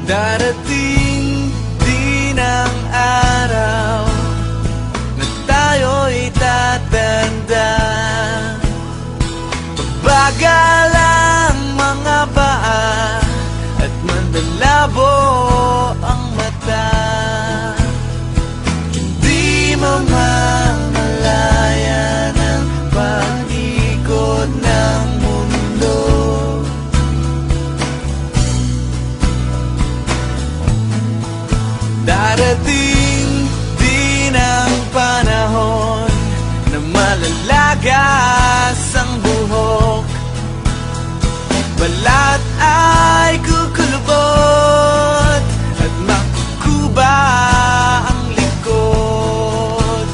Darating din ang araw na tayo'y tatanda. Bagal ang mga paa at mandalabo ang mata. Hindi mamamalaya ng pag-ikot ng mundo. Darating din ang panahon na malalagas ang buhok. Balat ay kukulubot at makukuba ang likod.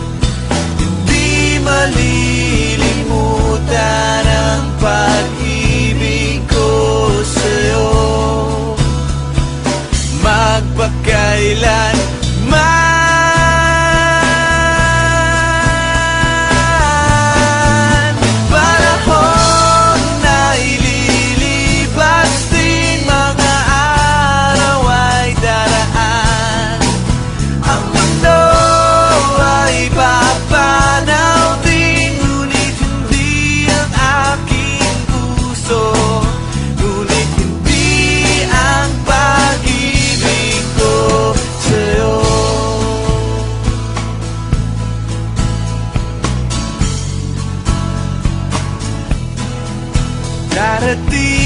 Hindi malilimutan ang pag-ibig ko sa'yo, magpakailan man. Panahon na ililipas din, mga araw ay daraan. Ang mundo ay papanaw din, ngunit hindi ang aking puso, ngunit hindi ang pag-ibig ko sa'yo. Darating